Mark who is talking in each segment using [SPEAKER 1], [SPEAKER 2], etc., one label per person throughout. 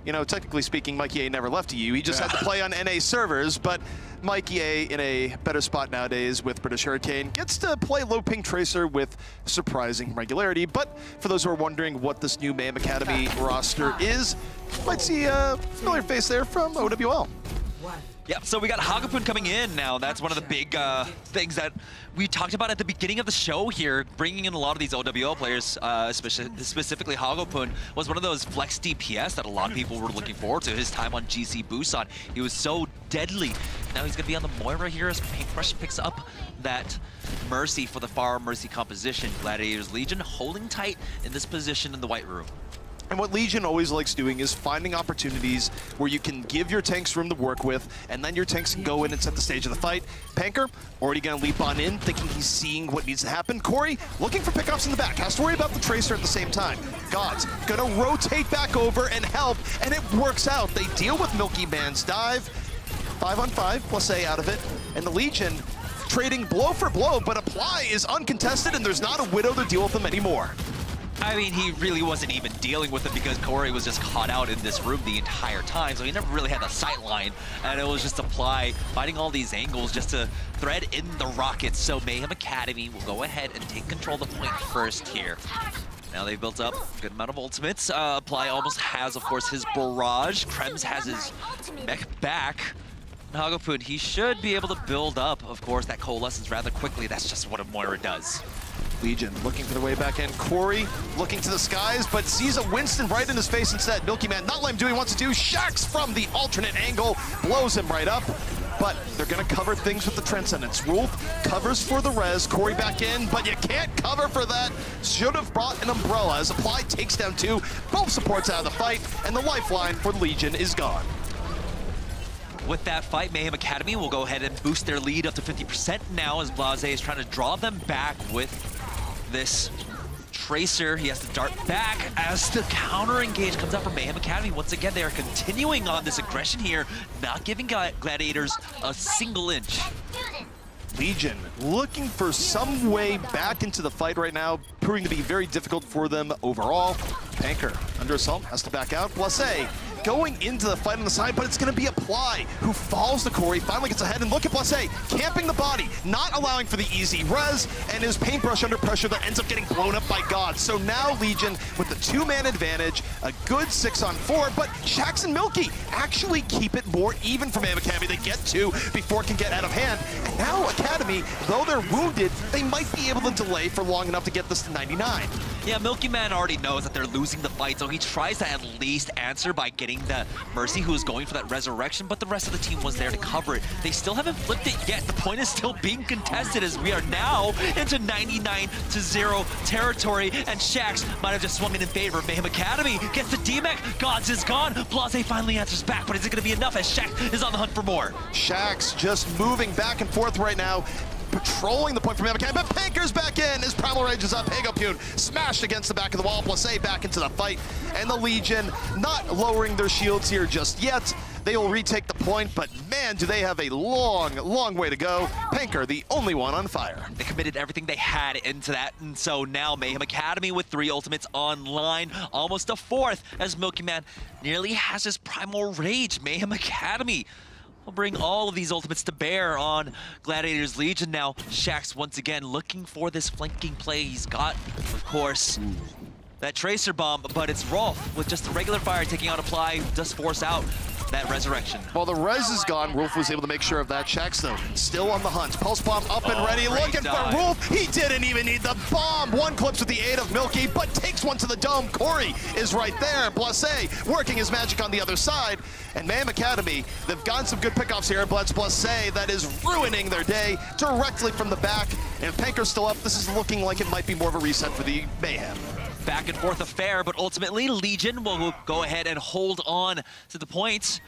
[SPEAKER 1] You know, technically speaking, Mikey A never left EU. He just had to play on NA servers, but Mikey A in a better spot nowadays with British Hurricane gets to play low ping Tracer with surprising regularity. But for those who are wondering what this new Mayhem Academy roster is, you might see a familiar face there from OWL.
[SPEAKER 2] Yeah, so we got Hagapun coming in now. That's one of the big things that we talked about at the beginning of the show here. Bringing in a lot of these OWL players, specifically Hagapun, was one of those flex DPS that a lot of people were looking forward to. His time on GC Busan, he was so deadly. Now he's going to be on the Moira here as Paintbrush picks up that Mercy for the Far Mercy composition. Gladiators Legion holding tight in this position in the White Room.
[SPEAKER 1] And what Legion always likes doing is finding opportunities where you can give your tanks room to work with, and then your tanks can go in and set the stage of the fight. Panker, already going to leap on in, thinking he's seeing what needs to happen. Corey, looking for pickups in the back, has to worry about the Tracer at the same time. God's going to rotate back over and help, and it works out. They deal with Milky Man's dive. 5-on-5, plus A out of it. And the Legion trading blow for blow, but Apply is uncontested, and there's not a Widow to deal with them anymore.
[SPEAKER 2] I mean, he really wasn't even dealing with it because Corey was just caught out in this room the entire time, so he never really had the sight line, and it was just Apply finding all these angles just to thread in the rockets. So Mayhem Academy will go ahead and take control of the point first here. Now they've built up a good amount of ultimates. Apply almost has, of course, his barrage. Krems has his mech back. Hagapun, he should be able to build up, of course, that coalescence rather quickly. That's just what a Moira does.
[SPEAKER 1] Legion looking for the way back in. Corey looking to the skies, but sees a Winston right in his face instead. Milky Man not letting him do what he wants to do. Shax from the alternate angle blows him right up. But they're going to cover things with the Transcendence. Wolf covers for the res. Corey back in, but you can't cover for that. Should have brought an umbrella as Apply takes down two. Both supports out of the fight, and the lifeline for Legion is gone.
[SPEAKER 2] With that fight, Mayhem Academy will go ahead and boost their lead up to 50% now as Blase is trying to draw them back with this Tracer. He has to dart back as the counter engage comes out from Mayhem Academy. Once again, they are continuing on this aggression here, not giving Gladiators a single inch.
[SPEAKER 1] Legion looking for some way back into the fight right now, proving to be very difficult for them overall. Panker under assault, has to back out. Blase going into the fight on the side, but it's going to be Apply who falls to Corey, finally gets ahead, and look at Blase camping the body, not allowing for the easy res, and his Paintbrush under pressure that ends up getting blown up by God. So now Legion with the two-man advantage, a good 6-on-4, but Shax and Milky actually keep it more even for Mayhem Academy. They get two before it can get out of hand, and now Academy, though they're wounded, they might be able to delay for long enough to get this to 99.
[SPEAKER 2] Yeah, Milky Man already knows that they're losing the fight, so he tries to at least answer by getting the Mercy, who is going for that resurrection, but the rest of the team was there to cover it. They still haven't flipped it yet. The point is still being contested as we are now into 99-0 territory, and Shax might have just swung in favor of Mayhem Academy. Gets the D-Mech, Gods is gone. Blase finally answers back, but is it going to be enough as Shax is on the hunt for more?
[SPEAKER 1] Shax just moving back and forth right now, patrolling the point from Mayhem Academy, but Panker's back in. His Primal Rage is up. Hagapun smashed against the back of the wall. Blase back into the fight, and the Legion not lowering their shields here just yet. They will retake the point, but man, do they have a long, long way to go. Panker, the only one on fire.
[SPEAKER 2] They committed everything they had into that, and so now Mayhem Academy with 3 ultimates online, almost a 4th, as Milky Man nearly has his Primal Rage. Mayhem Academy will bring all of these ultimates to bear on Gladiators Legion now. Shax once again looking for this flanking play. He's got, of course, that Tracer Bomb, but it's Rolf with just the regular fire taking out Apply, does force out that resurrection.
[SPEAKER 1] Well, the res is gone. Rolf was able to make sure of that. Shax, though, still on the hunt. Pulse Bomb up and ready, looking for Rolf. He didn't even need the bomb. One clips with the aid of Milky, but takes one to the dome. Corey is right there. Blase working his magic on the other side. And Mayhem Academy, they've gotten some good pickoffs here, but it's Blase that is ruining their day directly from the back. And if Panker's still up, this is looking like it might be more of a reset for the Mayhem.
[SPEAKER 2] Back and forth affair, but ultimately Legion will go ahead and hold on to the points.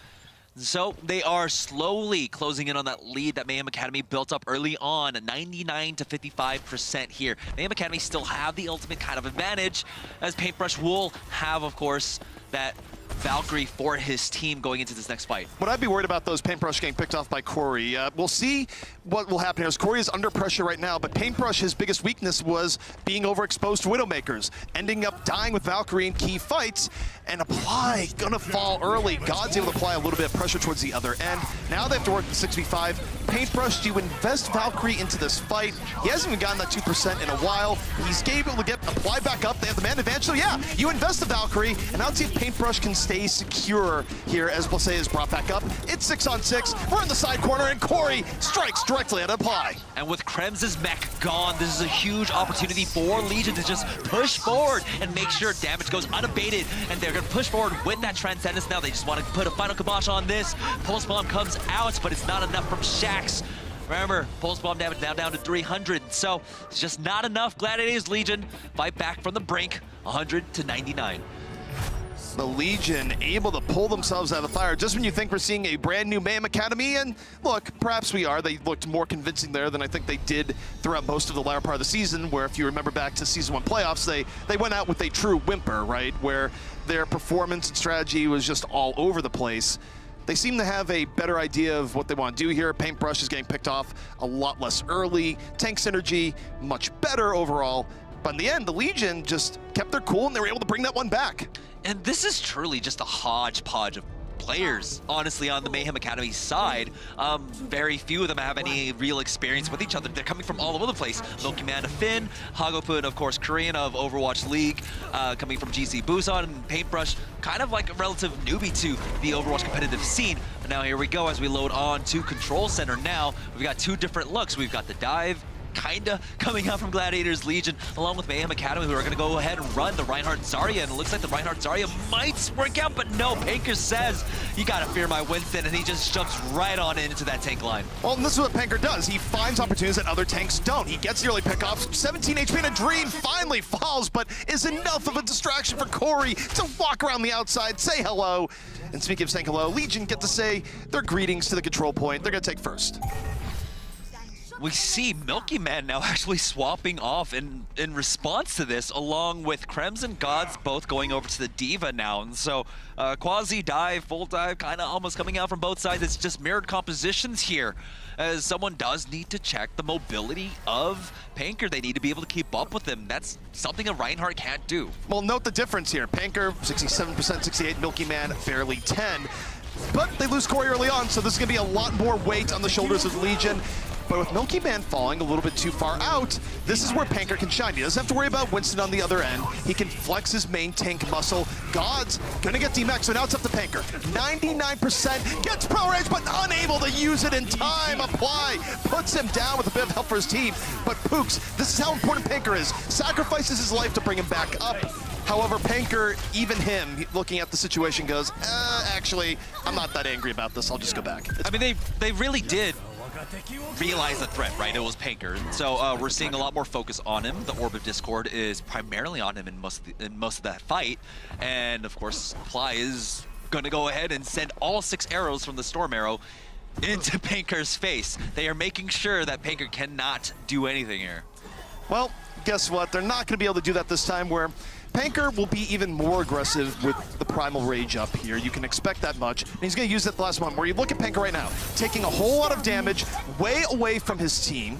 [SPEAKER 2] So they are slowly closing in on that lead that Mayhem Academy built up early on, 99-55% here. Mayhem Academy still have the ultimate kind of advantage, as Paintbrush will have, of course, that Valkyrie for his team going into this next fight.
[SPEAKER 1] Would I be worried about those Paintbrush getting picked off by Corey? We'll see what will happen here. As Corey is under pressure right now, but Paintbrush, his biggest weakness was being overexposed to Widowmakers, ending up dying with Valkyrie in key fights, and Apply gonna fall early. God's able to apply a little bit of pressure towards the other end. Now they have to work the 6v5. Paintbrush, do you invest Valkyrie into this fight? He hasn't even gotten that 2% in a while. He's able to get Apply back up. They have the man advantage, so yeah, you invest the Valkyrie, and now let's see if Paintbrush can stay secure here as Blase is brought back up. It's 6-on-6. We're in the side corner, and Corey strikes directly at Apply.
[SPEAKER 2] And with Krems's mech gone, this is a huge opportunity for Legion to just push forward and make sure damage goes unabated. And they're going to push forward with that Transcendence now. They just want to put a final kibosh on this. Pulse Bomb comes out, but it's not enough from Shax. Remember, Pulse Bomb damage now down to 300, so it's just not enough. Gladiators Legion fight back from the brink, 100 to 99.
[SPEAKER 1] The Legion able to pull themselves out of the fire just when you think we're seeing a brand new Mayhem Academy, and look, perhaps we are. They looked more convincing there than I think they did throughout most of the latter part of the season, where if you remember back to Season 1 playoffs, they went out with a true whimper, right? Where their performance and strategy was just all over the place. They seem to have a better idea of what they want to do here. Paintbrush is getting picked off a lot less early. Tank synergy, much better overall. But in the end, the Legion just kept their cool and they were able to bring that one back.
[SPEAKER 2] And this is truly just a hodgepodge of players, honestly, on the Mayhem Academy side. Very few of them have any real experience with each other. They're coming from all over the place. Milkyman of Finn, Hagopun, of course, Korean of Overwatch League, coming from GC Busan, and Paintbrush, kind of like a relative newbie to the Overwatch competitive scene. But now here we go as we load on to Control Center now. We've got two different looks. We've got the dive, kinda coming out from Gladiators Legion, along with Mayhem Academy, who are gonna go ahead and run the Reinhardt Zarya, and it looks like the Reinhardt Zarya might work out, but no, Panker says, you gotta fear my Winston, and he just jumps right on into that tank line.
[SPEAKER 1] Well, and this is what Panker does. He finds opportunities that other tanks don't. He gets the early pickoffs, 17 HP in a dream, finally falls, but is enough of a distraction for Corey to walk around the outside, say hello. And speaking of saying hello, Legion get to say their greetings to the control point. They're gonna take first.
[SPEAKER 2] We see Milkyman now actually swapping off in response to this, along with Krems and Gods both going over to the Diva now. And so quasi-dive, full dive, kind of almost coming out from both sides. It's just mirrored compositions here, as someone does need to check the mobility of Panker. They need to be able to keep up with him. That's something a Reinhardt can't do.
[SPEAKER 1] Well, note the difference here. Panker, 67%, 68, Milkyman, barely 10. But they lose Corey early on, so this is going to be a lot more weight on the shoulders of Legion. But with Milkyman falling a little bit too far out, this is where Panker can shine. He doesn't have to worry about Winston on the other end. He can flex his main tank muscle. God's gonna get D-Max, so now it's up to Panker. 99%, gets Pro Rage, but unable to use it in time. Apply, puts him down with a bit of help for his team. But Pooks, this is how important Panker is. Sacrifices his life to bring him back up. However, Panker, even him, looking at the situation, goes, actually, I'm not that angry about this. I'll just go back.
[SPEAKER 2] I mean, they really did realize the threat, right? It was Panker. So we're seeing a lot more focus on him. The Orb of Discord is primarily on him in most of that fight. And of course, Apply is going to go ahead and send all 6 arrows from the Storm Arrow into Panker's face. They are making sure that Panker cannot do anything here.
[SPEAKER 1] Well, guess what? They're not going to be able to do that this time, where Panker will be even more aggressive with the Primal Rage up here. You can expect that much. And he's going to use it the last one, where you look at Panker right now, taking a whole lot of damage, way away from his team.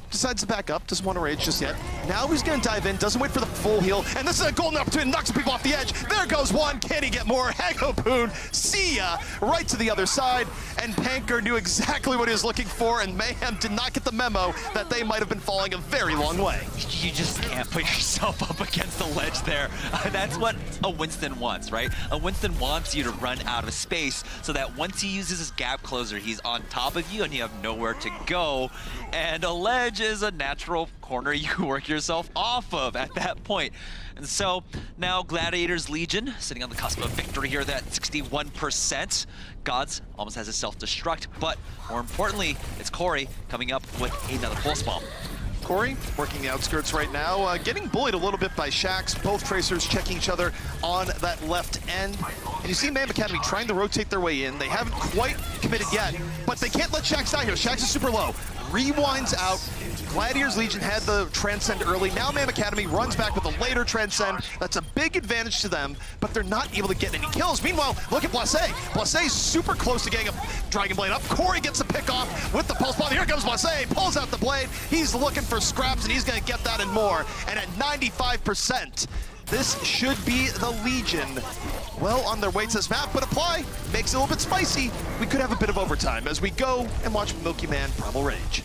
[SPEAKER 1] Decides to back up, doesn't want to rage just yet. Now he's going to dive in, doesn't wait for the full heal, and this is a golden opportunity, knocks people off the edge. There goes one, can he get more? Hagopun, see ya, right to the other side, and Panker knew exactly what he was looking for, and Mayhem did not get the memo that they might have been falling a very long way.
[SPEAKER 2] You just can't put yourself up against the ledge there. That's what a Winston wants, right? A Winston wants you to run out of space so that once he uses his gap closer, he's on top of you and you have nowhere to go. And a ledge is a natural corner you work yourself off of at that point. And so now Gladiators Legion sitting on the cusp of victory here, that 61%. Gods almost has a self-destruct, but more importantly, it's Corey coming up with another pulse bomb.
[SPEAKER 1] Corey working the outskirts right now, getting bullied a little bit by Shax. Both Tracers checking each other on that left end. And you see Mayhem Academy trying to rotate their way in. They haven't quite committed yet, but they can't let Shax die here. Shax is super low. rewinds out. Gladiators Legion had the Transcend early. Now Mayhem Academy runs back with a later Transcend. That's a big advantage to them, but they're not able to get any kills. Meanwhile, look at Blase. Blase's super close to getting a Dragon Blade up. Corey gets the pick off with the Pulse Bomb. Here comes Blase, pulls out the blade. He's looking for scraps, and he's gonna get that and more. And at 95%, this should be the Legion well on their way to this map, but Apply makes it a little bit spicy. We could have a bit of overtime as we go and watch Milky Man Primal Rage.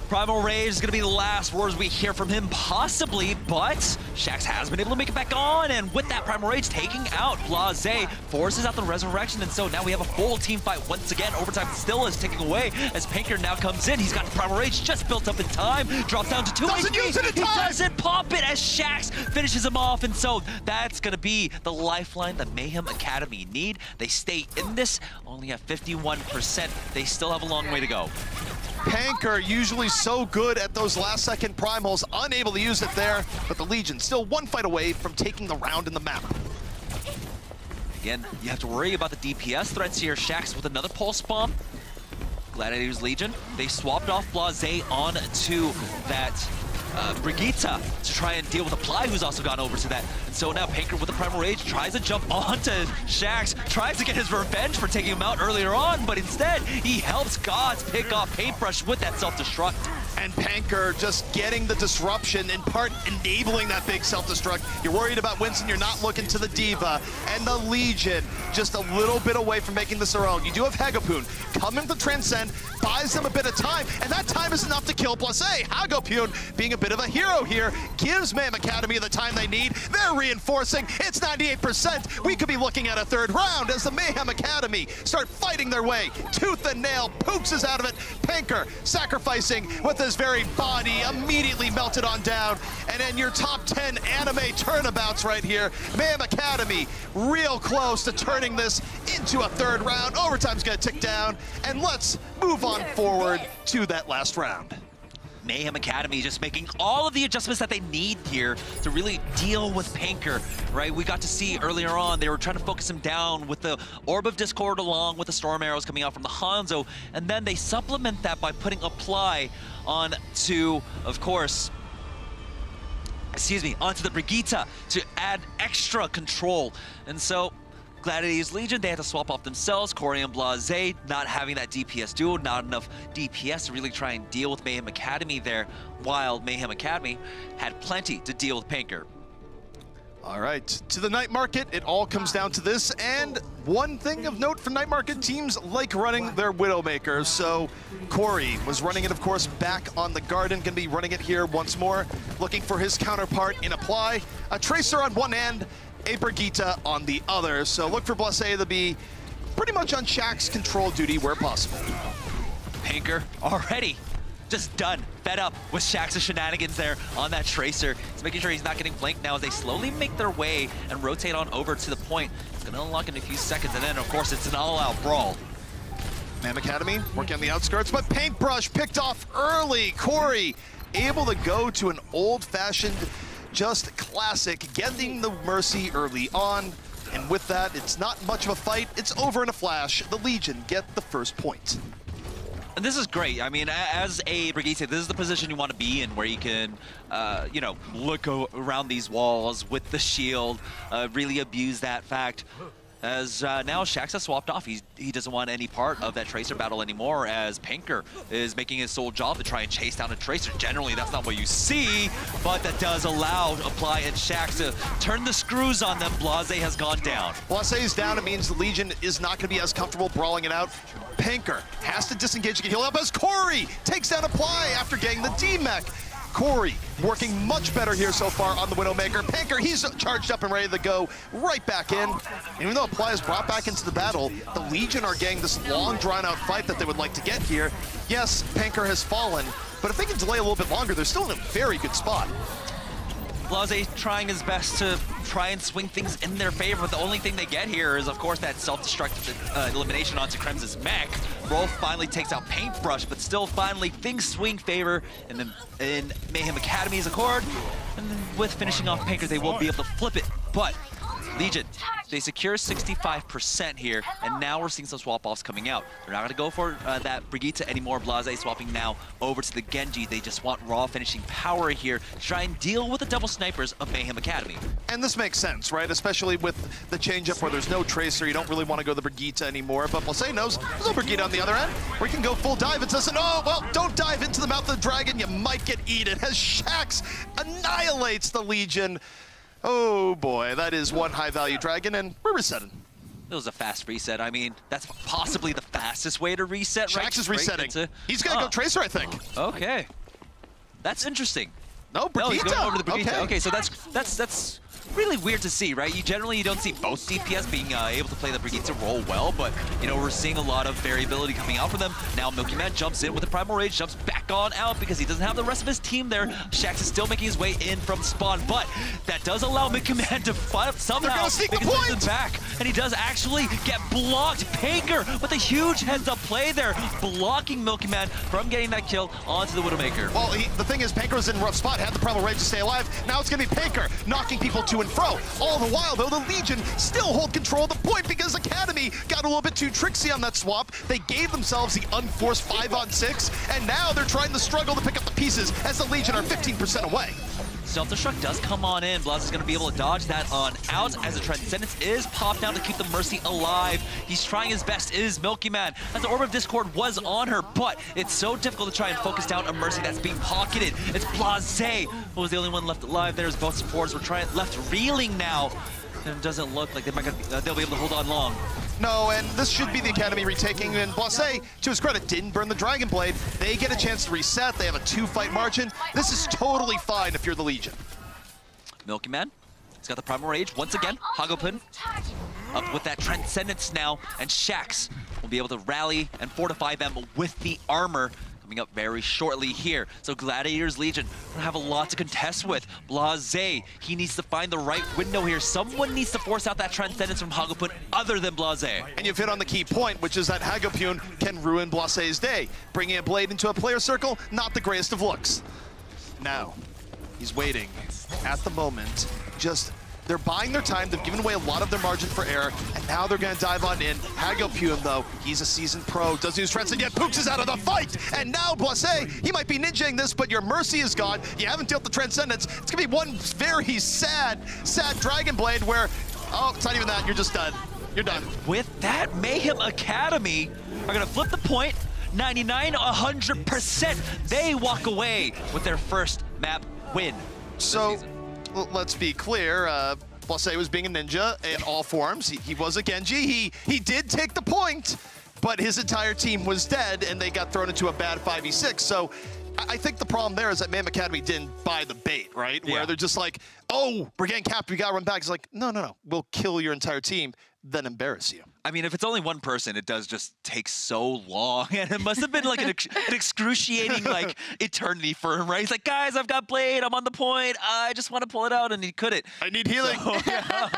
[SPEAKER 2] Primal Rage is going to be the last words we hear from him, possibly, but Shaxx has been able to make it back on, and with that Primal Rage taking out Blase, forces out the Resurrection, and so now we have a full team fight once again. Overtime still is ticking away as Panker now comes in. He's got the Primal Rage just built up in time, drops down to 2
[SPEAKER 1] doesn't
[SPEAKER 2] HP.
[SPEAKER 1] use it in
[SPEAKER 2] He
[SPEAKER 1] time.
[SPEAKER 2] doesn't pop it as Shaxx finishes him off, and so that's going to be the lifeline that Mayhem Academy need. They stay in this, only at 51%. They still have a long way to go.
[SPEAKER 1] Panker, usually so good at those last-second primals, unable to use it there, but the Legion still one fight away from taking the round in the map.
[SPEAKER 2] Again, you have to worry about the DPS threats here. Shaxx with another Pulse Bomb. Gladiators Legion, they swapped off Blase onto that Brigitte to try and deal with Apply, who's also gone over to that. And so now Panker with the Primal Rage tries to jump onto Shaxx, tries to get his revenge for taking him out earlier on, but instead he helps Gods pick off Paintbrush with that self-destruct.
[SPEAKER 1] And Panker just getting the disruption, in part enabling that big self-destruct. You're worried about Winston, you're not looking to the Diva. And the Legion just a little bit away from making this their own. You do have Hagapun coming to Transcend, buys them a bit of time, and that time is enough to kill Blase. Hagapun being a bit of a hero here, gives Mayhem Academy the time they need. They're reinforcing, it's 98%. We could be looking at a third round as the Mayhem Academy start fighting their way. Tooth and nail, Pooks is out of it. Panker sacrificing with his very body, immediately melted on down. And in your top 10 anime turnabouts right here, Mayhem Academy real close to turning this into a third round. Overtime's gonna tick down, and let's move on forward to that last round.
[SPEAKER 2] Mayhem Academy just making all of the adjustments that they need here to really deal with Panker, right? We got to see earlier on, they were trying to focus him down with the Orb of Discord along with the Storm Arrows coming out from the Hanzo, and then they supplement that by putting Apply on to, of course, onto the Brigitte to add extra control. And so Gladiators Legion, they had to swap off themselves. Corey and Blase not having that DPS duo, not enough DPS to really try and deal with Mayhem Academy there, while Mayhem Academy had plenty to deal with Panker.
[SPEAKER 1] All right, to the night market, it all comes down to this. And one thing of note for night market, teams like running their Widowmaker. So Corey was running it, of course, back on the Garden, gonna be running it here once more, looking for his counterpart in Apply. A Tracer on one end, a Brigitte on the other. So look for Blase to be pretty much on Shaxx control duty where possible.
[SPEAKER 2] Panker already just done, fed up with Shaxx's shenanigans there on that Tracer. He's making sure he's not getting flanked now as they slowly make their way and rotate on over to the point. It's gonna unlock in a few seconds, and then of course it's an all-out brawl.
[SPEAKER 1] Mayhem Academy working on the outskirts, but Paintbrush picked off early. Corey able to go to an old-fashioned, just classic, getting the Mercy early on. And with that, it's not much of a fight. It's over in a flash. The Legion get the first point.
[SPEAKER 2] And this is great. I mean, as a Brigitte, this is the position you want to be in, where you can, you know, look around these walls with the shield, really abuse that fact. As now Shaxx has swapped off. He doesn't want any part of that Tracer battle anymore, as Panker is making his sole job to try and chase down a Tracer. Generally, that's not what you see, but that does allow Apply and Shaxx to turn the screws on them. Blase has gone down.
[SPEAKER 1] Blase is down. It means the Legion is not going to be as comfortable brawling it out. Panker has to disengage to get healed up as Corey takes down Apply after getting the D-Mech. Corey working much better here so far on the Widowmaker. Panker, he's charged up and ready to go right back in. Even though Apply is brought back into the battle, the Legion are getting this long, drawn-out fight that they would like to get here. Yes, Panker has fallen, but if they can delay a little bit longer, they're still in a very good spot.
[SPEAKER 2] Blase trying his best to try and swing things in their favor. The only thing they get here is, of course, that self-destruct elimination onto Krems's mech. Rolf finally takes out Paintbrush, but still finally things swing favor in Mayhem Academy's accord. And then with finishing off Panker, they will be able to flip it. But Legion, they secure 65% here, and now we're seeing some swap-offs coming out. They're not going to go for that Brigitte anymore. Blase swapping now over to the Genji. They just want raw finishing power here to try and deal with the double snipers of Mayhem Academy.
[SPEAKER 1] And this makes sense, right? Especially with the change-up where there's no Tracer, you don't really want to go the Brigitte anymore, but Blase knows there's no Brigitte on the other end. We can go full dive. It says, oh, well, don't dive into the mouth of the dragon, you might get eaten, as Shax annihilates the Legion. Oh boy, that is one high-value dragon, and we're resetting.
[SPEAKER 2] It was a fast reset. I mean, that's possibly the fastest way to reset, right?
[SPEAKER 1] Shax is resetting. He's gonna go Tracer, I think.
[SPEAKER 2] Okay. That's interesting.
[SPEAKER 1] No, Brigitte.
[SPEAKER 2] No, he's going over the Brigitte.
[SPEAKER 1] Okay.
[SPEAKER 2] Okay, so that's really weird to see, right? You generally don't see both DPS being able to play the Brigitte role well, but, you know, we're seeing a lot of variability coming out from them. Now Milky Man jumps in with the Primal Rage, jumps back on out because he doesn't have the rest of his team there. Shax is still making his way in from spawn, but that does allow Mica Man to somehow make his distance back, and he does actually get blocked. Panker with a huge heads-up play there, blocking Milky Man from getting that kill onto the Widowmaker.
[SPEAKER 1] Well, the thing is, Panker was in a rough spot, had the Primal Rage to stay alive. Now it's going to be Panker knocking people to and fro. All the while, though, the Legion still hold control of the point because Academy got a little bit too tricksy on that swap. They gave themselves the unforced 5-on-6, and now they're trying to struggle to pick up the pieces as the Legion are 15% away.
[SPEAKER 2] Self-destruct does come on in. Blaz is going to be able to dodge that on out as the Transcendence is popped down to keep the Mercy alive. He's trying his best, is Milky Man, as the Orb of Discord was on her, but it's so difficult to try and focus down a Mercy that's being pocketed. It's Blase who was the only one left alive there as both supporters were left reeling now. And it doesn't look like they'll be able to hold on long.
[SPEAKER 1] No, and this should be the Academy retaking, and Blase, to his credit, didn't burn the Dragon Blade. They get a chance to reset. They have a 2-fight margin. This is totally fine if you're the Legion.
[SPEAKER 2] Milky Man, he's got the Primal Rage. Once again, Hagopun up with that Transcendence now, and Shax will be able to rally and fortify them with the armor. Coming up very shortly here. So Gladiators Legion gonna have a lot to contest with. Blase, he needs to find the right window here. Someone needs to force out that Transcendence from Hagopun other than Blase.
[SPEAKER 1] And you've hit on the key point, which is that Hagopun can ruin Blase's day. Bringing a blade into a player circle, not the greatest of looks. Now, he's waiting at the moment. They're buying their time. They've given away a lot of their margin for error, and now they're going to dive on in. Hagopun, though, he's a seasoned pro. Doesn't use Transcend yet. Pooks is out of the fight, and now Blase, he might be ninjaing this, but your Mercy is gone. You haven't dealt the Transcendence. It's going to be one very sad Dragon Blade where, oh, it's not even that. You're just done. You're done.
[SPEAKER 2] With that, Mayhem Academy are going to flip the point. 99, 100%. They walk away with their first map win.
[SPEAKER 1] So, let's be clear, Blase was being a ninja in all forms. He was a Genji. He did take the point, but his entire team was dead, and they got thrown into a bad 5v6. So I think the problem there is that Mayhem Academy didn't buy the bait, right? Yeah. Where they're just like, oh, we're getting capped, we gotta run back. It's like, no, we'll kill your entire team, then embarrass you.
[SPEAKER 2] I mean, if it's only one person, it does just take so long, and it must have been like an excruciating like eternity for him, right? He's like, guys, I've got Blade, I'm on the point, I just want to pull it out, and he couldn't.
[SPEAKER 1] I need healing. So,
[SPEAKER 2] yeah.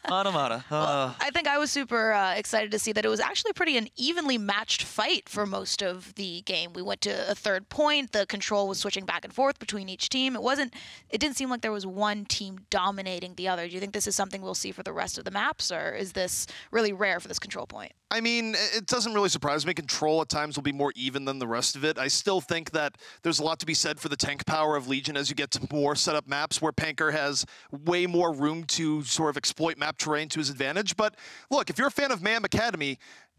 [SPEAKER 3] Well, I think I was super excited to see that it was actually pretty an evenly matched fight for most of the game. We went to a third point, the control was switching back and forth between each team. It didn't seem like there was one team dominating the other. Do you think this is something we'll see for the rest of the maps, or is this really rare for this control point?
[SPEAKER 1] I mean, it doesn't really surprise me. Control at times will be more even than the rest of it. I still think that there's a lot to be said for the tank power of Legion as you get to more setup maps where Panker has way more room to sort of exploit map terrain to his advantage. But look, if you're a fan of Mayhem Academy,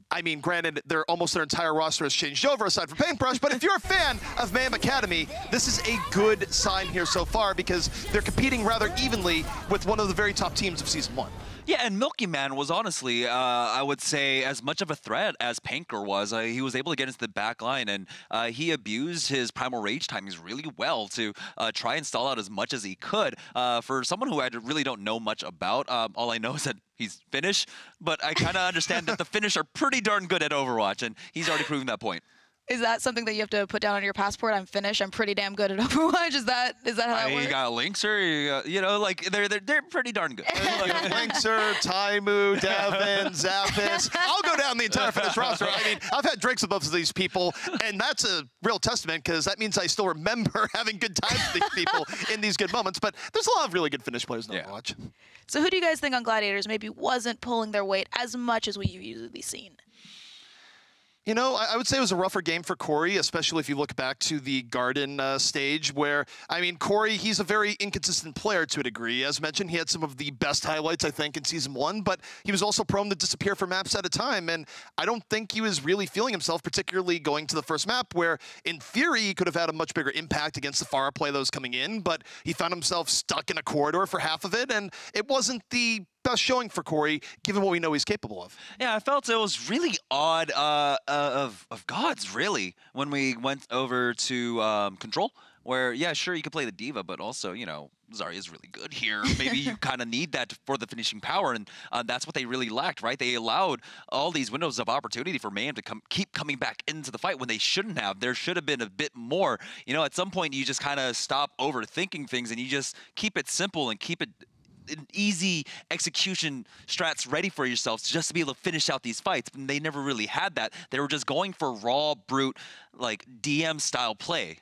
[SPEAKER 1] I mean, granted, almost their entire roster has changed over aside from Paintbrush, but if you're a fan of Mayhem Academy, this is a good sign here so far because they're competing rather evenly with one of the very top teams of Season 1.
[SPEAKER 2] Yeah, and Milky Man was honestly, I would say, as much of a threat as Panker was. He was able to get into the back line, and he abused his Primal Rage timings really well to try and stall out as much as he could. For someone who I really don't know much about, all I know is that he's Finnish, but I kind of understand that the Finnish are pretty darn good at Overwatch, and he's already proven that point.
[SPEAKER 3] Is that something that you have to put down on your passport? I'm Finnish. I'm pretty damn good at Overwatch. Is that how that works?
[SPEAKER 2] You got Linkser, you know, like they're pretty darn good.
[SPEAKER 1] Linkser, Taimu, Devin, Zappis. I'll go down the entire Finnish roster. I mean, I've had drinks with both of these people, and that's a real testament because that means I still remember having good times with these people in these good moments. But there's a lot of really good Finnish players in Overwatch.
[SPEAKER 3] So who do you guys think on Gladiators maybe wasn't pulling their weight as much as we've usually seen?
[SPEAKER 1] You know, I would say it was a rougher game for Corey, especially if you look back to the Garden stage where, I mean, Corey, he's a very inconsistent player to a degree. As mentioned, he had some of the best highlights, I think, in Season 1, but he was also prone to disappear for maps at a time, and I don't think he was really feeling himself, particularly going to the first map where, in theory, he could have had a much bigger impact against the Pharah play that was coming in, but he found himself stuck in a corridor for half of it, and it wasn't the best showing for Corey, given what we know he's capable of.
[SPEAKER 2] Yeah, I felt it was really odd of gods, really, when we went over to Control, where, yeah, sure, you could play the Diva, but also, you know, Zarya's really good here. Maybe you kind of need that for the finishing power, and that's what they really lacked, right? They allowed all these windows of opportunity for Mayhem to keep coming back into the fight when they shouldn't have. There should have been a bit more. You know, at some point, you just kind of stop overthinking things, and you just keep it simple and keep it an easy execution strats ready for yourselves just to be able to finish out these fights. And they never really had that. They were just going for raw, brute, like DM style play.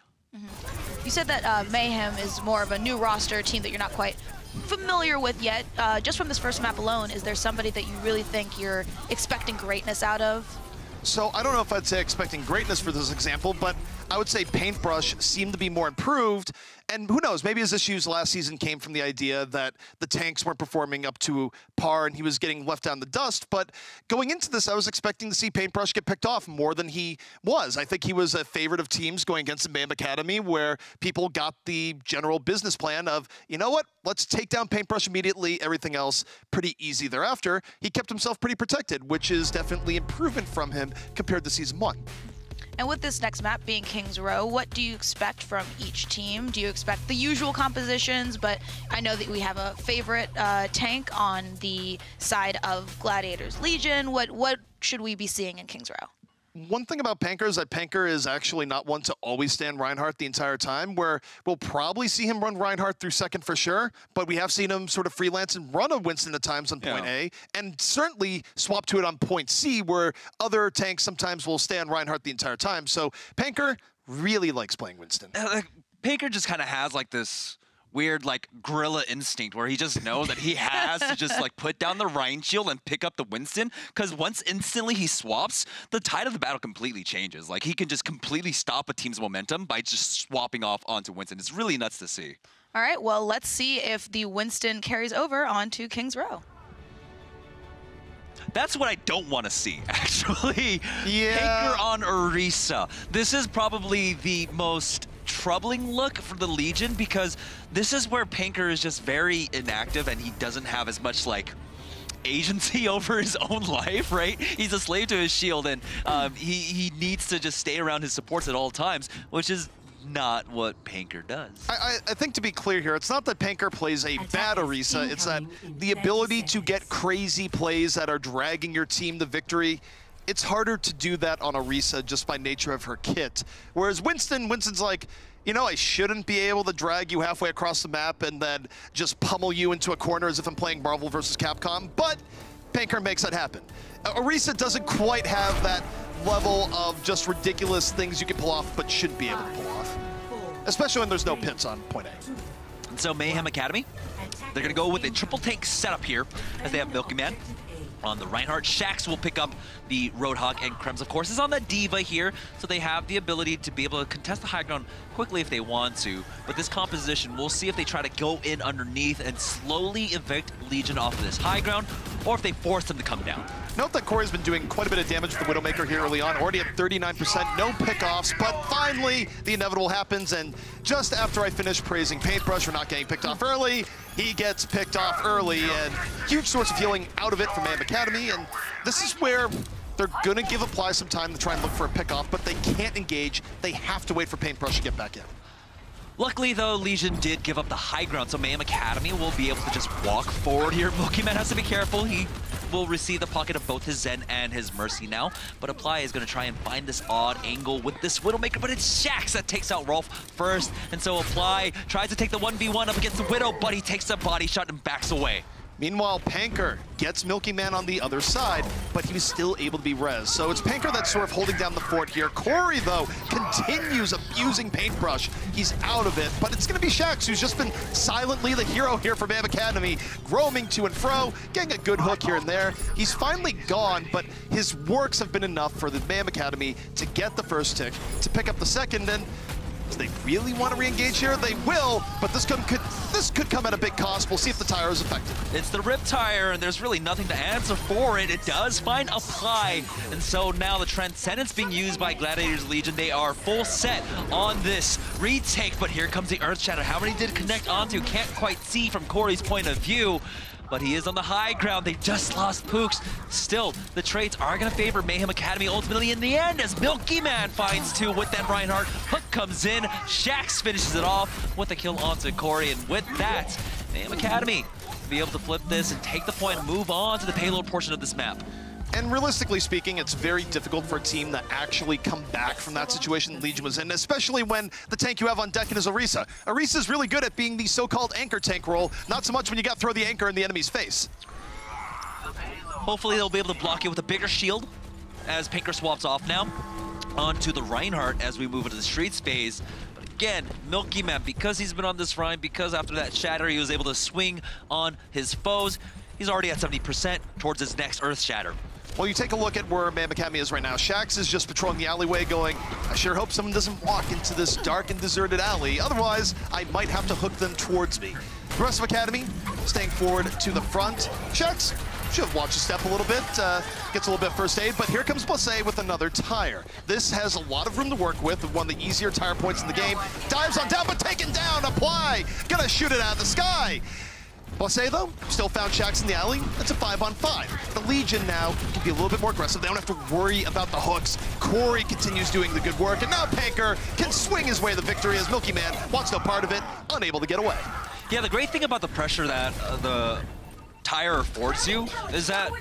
[SPEAKER 3] You said that Mayhem is more of a new roster team that you're not quite familiar with yet. Just from this first map alone, is there somebody that you really think you're expecting greatness out of?
[SPEAKER 1] So I don't know if I'd say expecting greatness for this example, but I would say Paintbrush seemed to be more improved. And who knows, maybe his issues last season came from the idea that the tanks weren't performing up to par and he was getting left down the dust. But going into this, I was expecting to see Paintbrush get picked off more than he was. I think he was a favorite of teams going against the Mayhem Academy, where people got the general business plan of, you know what, let's take down Paintbrush immediately, everything else pretty easy thereafter. He kept himself pretty protected, which is definitely improvement from him compared to Season 1.
[SPEAKER 3] And with this next map being King's Row, what do you expect from each team? Do you expect the usual compositions? But I know that we have a favorite tank on the side of Gladiators Legion. What should we be seeing in King's Row?
[SPEAKER 1] One thing about Panker is that Panker is actually not one to always stand Reinhardt the entire time, where we'll probably see him run Reinhardt through second for sure, but we have seen him sort of freelance and run a Winston at times on point A, and certainly swap to it on point C, where other tanks sometimes will stand Reinhardt the entire time. So Panker really likes playing Winston.
[SPEAKER 2] Panker just kind of has like this weird like gorilla instinct where he just knows that he has to just like put down the Rhine shield and pick up the Winston, because once instantly he swaps, the tide of the battle completely changes. Like he can just completely stop a team's momentum by just swapping off onto Winston. It's really nuts to see.
[SPEAKER 3] All right, well, let's see if the Winston carries over onto King's Row.
[SPEAKER 2] That's what I don't want to see, actually.
[SPEAKER 1] Yeah.
[SPEAKER 2] Panker on Orisa. This is probably the most troubling look for the Legion, because this is where Panker is just very inactive and he doesn't have as much like agency over his own life, right? He's a slave to his shield, and he needs to just stay around his supports at all times, which is not what Panker does.
[SPEAKER 1] I think to be clear here, it's not that Panker plays a bad Orisa, it's that the ability to get crazy plays that are dragging your team to victory, it's harder to do that on Orisa just by nature of her kit. Whereas Winston's like, you know, I shouldn't be able to drag you halfway across the map and then just pummel you into a corner as if I'm playing Marvel versus Capcom, but Panker makes that happen. Orisa doesn't quite have that level of just ridiculous things you can pull off but shouldn't be able to pull off, especially when there's no pits on point A.
[SPEAKER 2] And so Mayhem Academy, they're going to go with a triple tank setup here as they have Milky Man on the Reinhardt. Shax will pick up the Roadhog, and Krems, of course, is on the Diva here, so they have the ability to be able to contest the high ground quickly if they want to. But this composition, we'll see if they try to go in underneath and slowly evict Legion off of this high ground, or if they force them to come down.
[SPEAKER 1] Note that Corey's been doing quite a bit of damage with the Widowmaker here early on, already at 39%, no pickoffs, but finally the inevitable happens, and just after I finish praising Paintbrush for not getting picked off early, he gets picked off early, and huge source of healing out of it from Mayhem Academy, and this is where they're gonna give Apply some time to try and look for a pickoff, but they can't engage. They have to wait for Paintbrush to get back in.
[SPEAKER 2] Luckily, though, Legion did give up the high ground, so Mayhem Academy will be able to just walk forward here. Milky Man has to be careful. He will receive the pocket of both his Zen and his Mercy now, but Apply is going to try and find this odd angle with this Widowmaker, but it's Shaxx that takes out Rolf first, and so Apply tries to take the 1v1 up against the Widow, but he takes a body shot and backs away.
[SPEAKER 1] Meanwhile, Panker gets Milky Man on the other side, but he was still able to be res. So it's Panker that's sort of holding down the fort here. Corey, though, continues abusing Paintbrush. He's out of it, but it's going to be Shaxx, who's just been silently the hero here for Mayhem Academy, roaming to and fro, getting a good hook here and there. He's finally gone, but his works have been enough for the Mayhem Academy to get the first tick, to pick up the second, and do they really want to re-engage here? They will, but this could come at a big cost. We'll see if the tire is effective.
[SPEAKER 2] It's the Rip Tire, and there's really nothing to answer for it. It does find Apply, and so now the Transcendence being used by Gladiators Legion. They are full set on this retake, but here comes the Earth Shatter. How many did it connect onto? Can't quite see from Corey's point of view, but he is on the high ground. They just lost Pooks. Still, the trades are going to favor Mayhem Academy ultimately in the end, as Milky Man finds two with that Reinhardt. Hook comes in, Shaxx finishes it off with a kill onto Corey, and with that, Mayhem Academy will be able to flip this and take the point and move on to the payload portion of this map.
[SPEAKER 1] And realistically speaking, it's very difficult for a team to actually come back from that situation Legion was in, especially when the tank you have on deck is Orisa. Orisa's really good at being the so-called anchor tank role, not so much when you got to throw the anchor in the enemy's face.
[SPEAKER 2] Hopefully they'll be able to block it with a bigger shield as Pinker swaps off now onto the Reinhardt as we move into the Streets phase. But again, Milky Man, because he's been on this run, because after that Shatter he was able to swing on his foes, he's already at 70% towards his next Earth Shatter.
[SPEAKER 1] Well, you take a look at where Mayhem Academy is right now. Shaxx is just patrolling the alleyway going, I sure hope someone doesn't walk into this dark and deserted alley. Otherwise, I might have to hook them towards me. The rest of Academy staying forward to the front. Shaxx should have watched his step a little bit, gets a little bit first aid, but here comes Blase with another tire. This has a lot of room to work with one of the easier tire points in the game. Dives on down, but taken down, Apply, gonna shoot it out of the sky. Blase, though, still found Shaxx in the alley. That's a 5-on-5. The Legion now can be a little bit more aggressive. They don't have to worry about the hooks. Corey continues doing the good work, and now Panker can swing his way to the victory as Milky Man wants no part of it, unable to get away.
[SPEAKER 2] Yeah, the great thing about the pressure that the tire affords you is that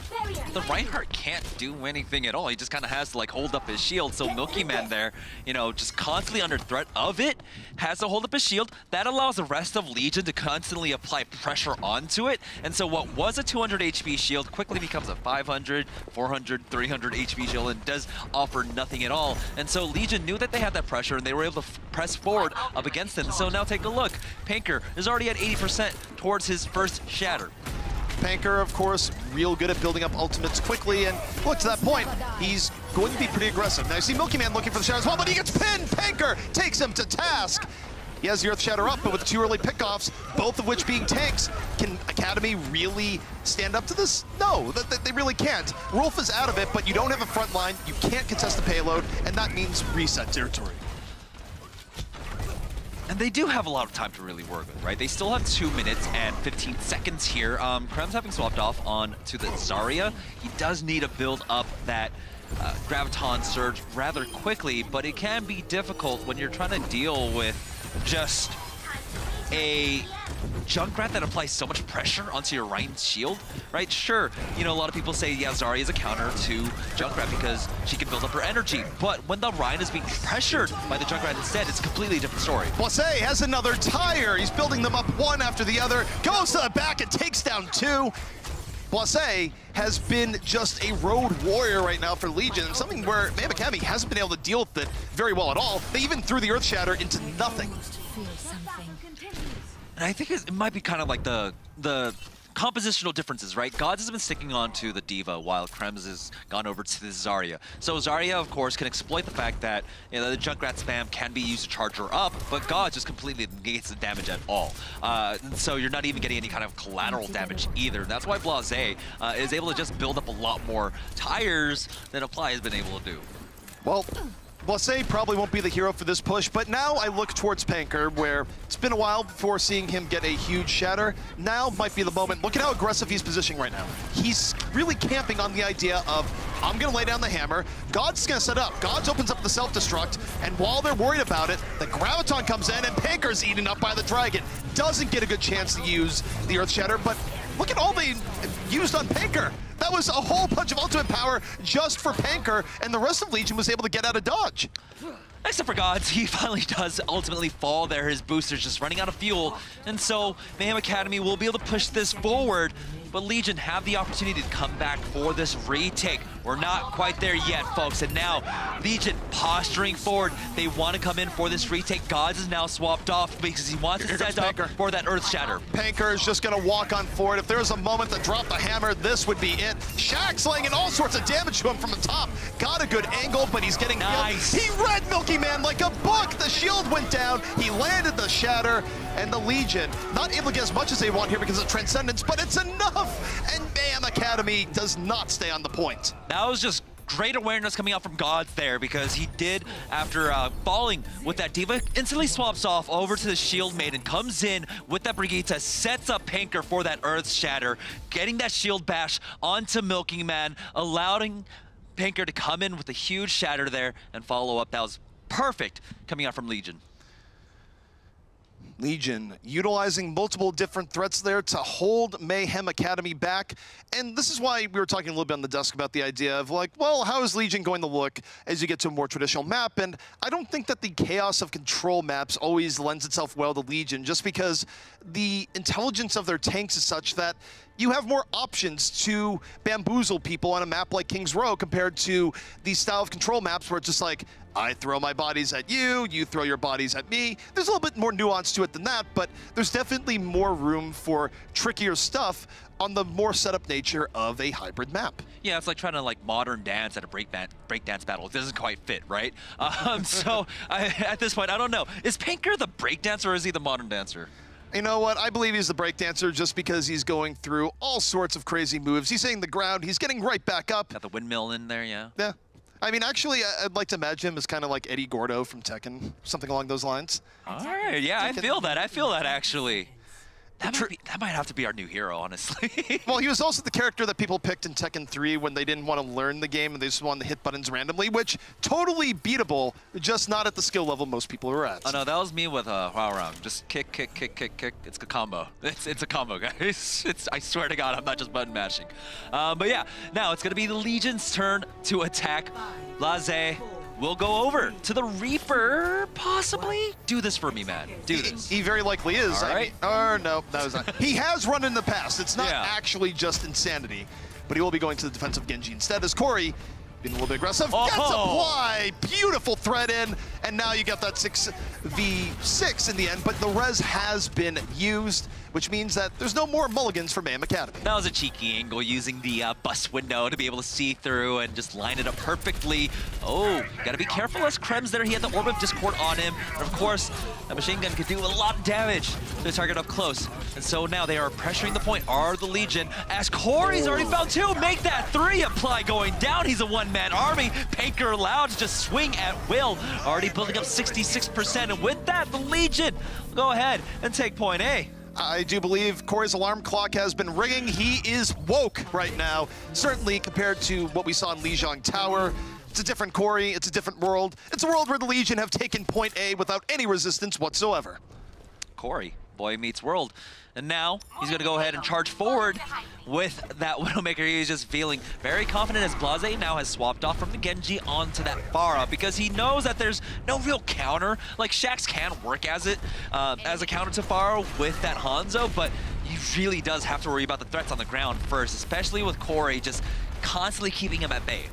[SPEAKER 2] the Reinhardt can't do anything at all. He just kind of has to like hold up his shield. So Milky Man there, you know, just constantly under threat of it, has to hold up his shield. That allows the rest of Legion to constantly apply pressure onto it. And so what was a 200 HP shield quickly becomes a 500, 400, 300 HP shield and does offer nothing at all. And so Legion knew that they had that pressure and they were able to press forward up against them. So now take a look. Panker is already at 80% towards his first Shatter.
[SPEAKER 1] Panker, of course, real good at building up ultimates quickly, and look, to that point, he's going to be pretty aggressive. Now you see Milky Man looking for the Shatter as well, but he gets pinned! Panker takes him to task! He has the Earth Shatter up, but with 2 early pickoffs, both of which being tanks, can Academy really stand up to this? No, they really can't. Rolf is out of it, but you don't have a front line, you can't contest the payload, and that means reset territory.
[SPEAKER 2] And they do have a lot of time to really work with, right? They still have 2 minutes and 15 seconds here. Krem's having swapped off on to the Zarya. He does need to build up that Graviton surge rather quickly, but it can be difficult when you're trying to deal with just a Junkrat that applies so much pressure onto your Rein's shield, right? Sure, you know, a lot of people say, yeah, Zarya is a counter to Junkrat because she can build up her energy, but when the Rein is being pressured by the Junkrat instead, it's a completely different story.
[SPEAKER 1] Blase has another tire. He's building them up one after the other, goes to the back and takes down 2. Blase has been just a road warrior right now for Legion, something where Mayhem Academy hasn't been able to deal with it very well at all. They even threw the Earth Shatter into nothing.
[SPEAKER 2] And I think it might be kind of like the compositional differences, right? Gods has been sticking on to the D.Va while Krems has gone over to the Zarya. So Zarya, of course, can exploit the fact that, you know, the Junkrat spam can be used to charge her up, but Gods just completely negates the damage at all. So you're not even getting any kind of collateral damage either. And that's why Blase is able to just build up a lot more tires than Apply has been able to do.
[SPEAKER 1] Well, Blase probably won't be the hero for this push, but now I look towards Panker, where it's been a while before seeing him get a huge Shatter. Now might be the moment. Look at how aggressive he's positioning right now. He's really camping on the idea of, I'm going to lay down the hammer, God's going to set up, God's opens up the self-destruct, and while they're worried about it, the Graviton comes in, and Panker's eaten up by the Dragon. Doesn't get a good chance to use the Earth Shatter, but look at all they used on Panker. That was a whole bunch of ultimate power just for Panker, and the rest of Legion was able to get out of dodge.
[SPEAKER 2] Except for Gods, he finally does ultimately fall there. His booster's just running out of fuel, and so Mayhem Academy will be able to push this forward, but Legion have the opportunity to come back for this retake. We're not quite there yet, folks, and now Legion posturing forward. They want to come in for this retake. Gods is now swapped off because he wants to set up for that Earth Shatter.
[SPEAKER 1] Panker is just going to walk on forward. If there's a moment to drop the hammer, this would be it. Shaxx laying in all sorts of damage to him from the top. Got a good angle, but he's getting
[SPEAKER 2] nice.
[SPEAKER 1] He read Milky Man like a book. The shield went down. He landed the shatter, and the Legion not able to get as much as they want here because of Transcendence, but it's enough. And Mayhem Academy does not stay on the point.
[SPEAKER 2] That was just great awareness coming out from Gods there, because he did, after falling with that Diva, instantly swaps off over to the Shield Maiden, comes in with that Brigitte, sets up Panker for that Earth Shatter, getting that Shield Bash onto Milking Man, allowing Panker to come in with a huge Shatter there and follow up. That was perfect coming out from Legion.
[SPEAKER 1] Legion utilizing multiple different threats there to hold Mayhem Academy back. And this is why we were talking a little bit on the desk about the idea of like, well, how is Legion going to look as you get to a more traditional map? And I don't think that the chaos of control maps always lends itself well to Legion, just because the intelligence of their tanks is such that you have more options to bamboozle people on a map like King's Row compared to these style of control maps where it's just like, I throw my bodies at you, you throw your bodies at me. There's a little bit more nuance to it than that, but there's definitely more room for trickier stuff on the more setup nature of a hybrid map.
[SPEAKER 2] Yeah, it's like trying to like modern dance at a breakdance battle. It doesn't quite fit, right? So at this point, I don't know. Is Panker the breakdancer or is he the modern dancer?
[SPEAKER 1] You know what? I believe he's the breakdancer just because he's going through all sorts of crazy moves. He's hitting the ground. He's getting right back up.
[SPEAKER 2] Got the windmill in there, yeah.
[SPEAKER 1] Yeah. I mean, actually, I'd like to imagine him as kind of like Eddie Gordo from Tekken, something along those lines.
[SPEAKER 2] All right, yeah, I feel that. I feel that, actually. That might have to be our new hero, honestly.
[SPEAKER 1] Well, he was also the character that people picked in Tekken 3 when they didn't want to learn the game and they just wanted to hit buttons randomly, which totally beatable, just not at the skill level most people are at.
[SPEAKER 2] Oh no, that was me with Wow Round. Just kick, kick, kick, kick, kick. It's a combo. It's a combo, guys. I swear to God, I'm not just button mashing. But yeah, now it's gonna be the Legion's turn to attack. Blase will go over to the Reaper, possibly? Do this for me, man. Do this.
[SPEAKER 1] He very likely is.
[SPEAKER 2] All right.
[SPEAKER 1] No, that was not. He has run in the past. It's not actually just insanity, but he will be going to the defensive Genji instead as Corey, being a little bit aggressive. Gets apply. Beautiful thread in, and now you got that 6v6 in the end, but the res has been used, which means that there's no more mulligans for Mayhem Academy.
[SPEAKER 2] That was a cheeky angle, using the bus window to be able to see through and just line it up perfectly. Oh, gotta be careful as Krem's there. He had the Orb of Discord on him. And of course, that machine gun could do a lot of damage to the target up close. And so now they are pressuring the point, are the Legion, as Corey's already found two. Make that three apply going down. He's a one-man army. Panker allowed to just swing at will. Already building up 66%. And with that, the Legion will go ahead and take point A.
[SPEAKER 1] I do believe Corey's alarm clock has been ringing. He is woke right now, certainly compared to what we saw in Lijiang Tower. It's a different Corey, it's a different world. It's a world where the Legion have taken point A without any resistance whatsoever.
[SPEAKER 2] Corey, boy meets world. And now he's gonna go ahead and charge forward with that Widowmaker. He's just feeling very confident as Blase now has swapped off from the Genji onto that Pharah, because he knows that there's no real counter. Like, Shaxx can work as a counter to Pharah with that Hanzo, but he really does have to worry about the threats on the ground first, especially with Corey just constantly keeping him at bay.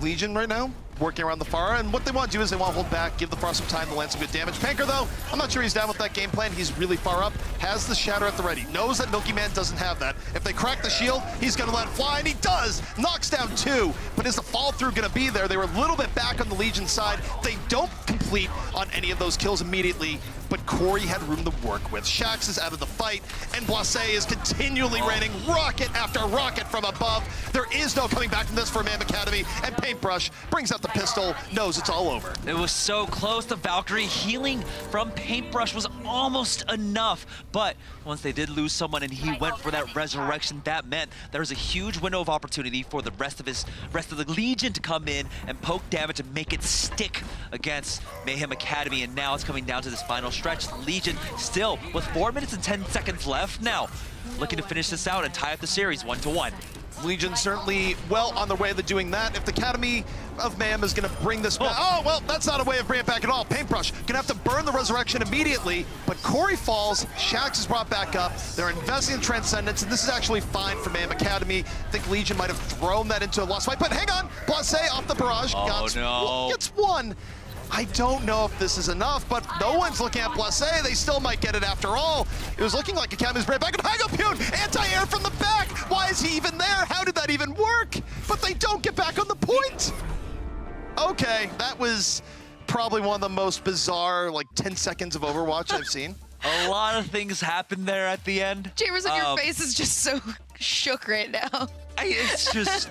[SPEAKER 1] Legion right now working around the Pharah, and what they want to do is they want to hold back, give the Pharah some time to land some good damage. Panker, though, I'm not sure he's down with that game plan. He's really far up, has the Shatter at the ready, knows that Milky Man doesn't have that. If they crack the shield, he's going to let it fly, and he does! Knocks down two, but is the fall-through going to be there? They were a little bit back on the Legion side. They don't complete on any of those kills immediately, but Corey had room to work with. Shaxx is out of the fight, and Blase is continually raining rocket after rocket from above. There is no coming back from this for Mayhem Academy, and Paintbrush brings out the pistol, knows it's all over.
[SPEAKER 2] It was so close. The Valkyrie healing from Paintbrush was almost enough, but once they did lose someone and he went for that resurrection, that meant there was a huge window of opportunity for the rest of the Legion to come in and poke damage and make it stick against Mayhem Academy. And now it's coming down to this final stretch. Legion still with 4 minutes and 10 seconds left now, looking to finish this out and tie up the series 1-1.
[SPEAKER 1] Legion certainly well on their way to doing that. If the Academy of Mayhem is going to bring this back, oh, well, that's not a way of bringing it back at all. Paintbrush going to have to burn the Resurrection immediately, but Corey falls, Shax is brought back up, they're investing in Transcendence, and this is actually fine for Mayhem Academy. I think Legion might have thrown that into a lost fight, but hang on, Blase off the barrage, gets one. I don't know if this is enough, but no one's looking at Blase. They still might get it after all. It was looking like Academy's brought back, and Hagopune, anti-air from the back. Why is he even there? How did that even work? But they don't get back on the point. Okay, that was probably one of the most bizarre, like, 10 seconds of Overwatch I've seen.
[SPEAKER 2] A lot of things happened there at the end.
[SPEAKER 3] Jamerson, your face is just so shook right now.
[SPEAKER 2] It's just...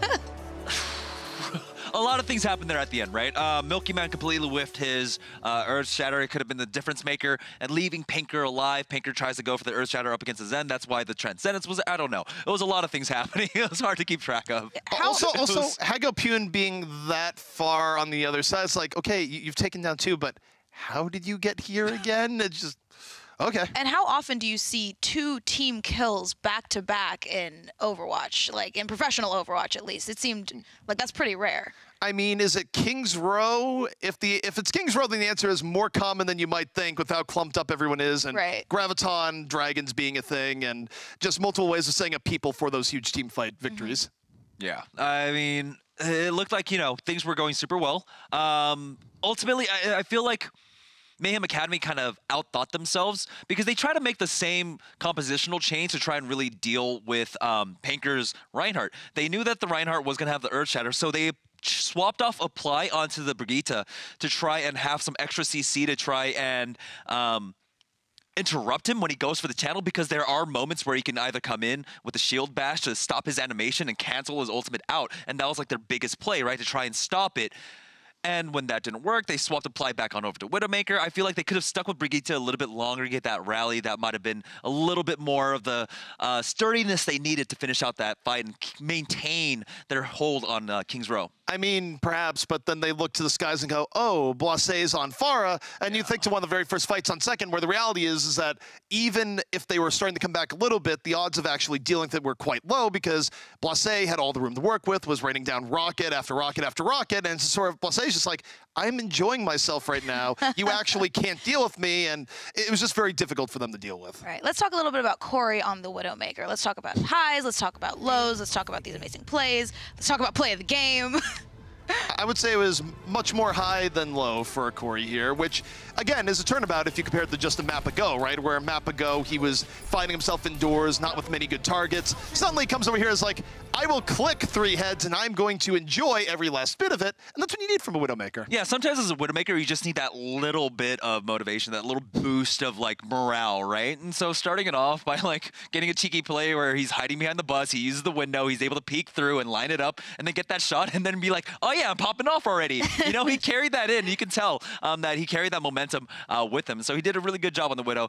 [SPEAKER 2] A lot of things happened there at the end, right? Milky Man completely whiffed his Earth Shatter. It could have been the difference maker, and leaving Pinker alive. Pinker tries to go for the Earth Shatter up against the Zen. That's why the Transcendence was, I don't know. It was a lot of things happening. It was hard to keep track of.
[SPEAKER 1] Also, Hagopune being that far on the other side, it's like, okay, you've taken down two, but how did you get here again? It's just... Okay.
[SPEAKER 3] And how often do you see 2 team kills back-to-back in Overwatch? Like, in professional Overwatch, at least. It seemed like that's pretty rare.
[SPEAKER 1] I mean, is it King's Row? If it's King's Row, then the answer is more common than you might think with how clumped up everyone is. And Graviton, Dragons being a thing, and just multiple ways of setting up people for those huge team fight victories.
[SPEAKER 2] Yeah. I mean, it looked like, you know, things were going super well. Ultimately, I feel like Mayhem Academy kind of outthought themselves because they try to make the same compositional change to try and really deal with Panker's Reinhardt. They knew that the Reinhardt was going to have the Earth Shatter, so they swapped off Apply onto the Brigitte to try and have some extra CC to try and interrupt him when he goes for the channel, because there are moments where he can either come in with a shield bash to stop his animation and cancel his ultimate out, and that was like their biggest play, right, to try and stop it. And when that didn't work, they swapped Apply back on over to Widowmaker. I feel like they could have stuck with Brigitte a little bit longer to get that rally. That might have been a little bit more of the sturdiness they needed to finish out that fight and maintain their hold on King's Row.
[SPEAKER 1] I mean, perhaps, but then they look to the skies and go, oh, Blase's on Pharah, and you think to one of the very first fights on second, where the reality is that even if they were starting to come back a little bit, the odds of actually dealing with it were quite low, because Blase had all the room to work with, was raining down rocket after rocket after rocket, and it's sort of, Blase's just like, I'm enjoying myself right now. You actually can't deal with me, and it was just very difficult for them to deal with.
[SPEAKER 3] All right, let's talk a little bit about Corey on the Widowmaker. Let's talk about highs, let's talk about lows, let's talk about these amazing plays, let's talk about play of the game.
[SPEAKER 1] I would say it was much more high than low for Corey here, which, again, is a turnabout if you compare it to just a map ago, right? Where a map ago, he was finding himself indoors, not with many good targets. Suddenly he comes over here as like, I will click 3 heads and I'm going to enjoy every last bit of it. And that's what you need from a Widowmaker.
[SPEAKER 2] Yeah, sometimes as a Widowmaker, you just need that little bit of motivation, that little boost of like morale, right? And so starting it off by like getting a cheeky play where he's hiding behind the bus, he uses the window, he's able to peek through and line it up and then get that shot and then be like, oh yeah, I'm popping off already. You know, he carried that in. You can tell that he carried that momentum with him. So he did a really good job on the Widow,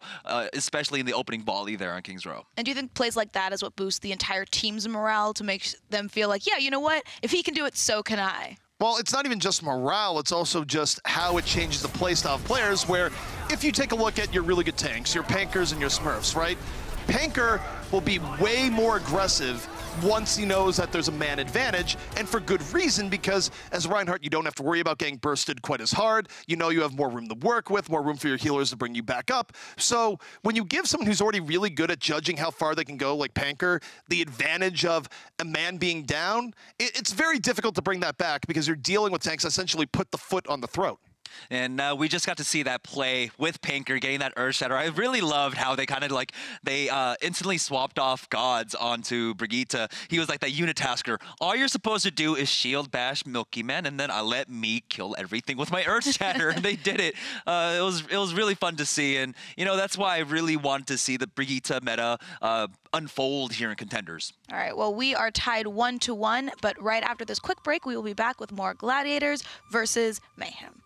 [SPEAKER 2] especially in the opening volley there on King's Row.
[SPEAKER 3] And do you think plays like that is what boosts the entire team's morale to make them feel like, yeah, you know what? If he can do it, so can I.
[SPEAKER 1] Well, it's not even just morale, it's also just how it changes the playstyle of players, where if you take a look at your really good tanks, your Pankers and your Smurfs, right? Panker will be way more aggressive once he knows that there's a man advantage, and for good reason, because as Reinhardt, you don't have to worry about getting bursted quite as hard. You know you have more room to work with, more room for your healers to bring you back up. So when you give someone who's already really good at judging how far they can go, like Panker, the advantage of a man being down, it's very difficult to bring that back because you're dealing with tanks that essentially put the foot on the throat.
[SPEAKER 2] And we just got to see that play with Panker getting that Earth Shatter. I really loved how they kind of like, they instantly swapped off Gods onto Brigitte. He was like that unitasker. All you're supposed to do is shield bash Milky Man, and then I let me kill everything with my Earth Shatter. And they did it. It was really fun to see. And, you know, that's why I really want to see the Brigitte meta unfold here in Contenders.
[SPEAKER 3] All right, well, we are tied 1-1, but right after this quick break, we will be back with more Gladiators versus Mayhem.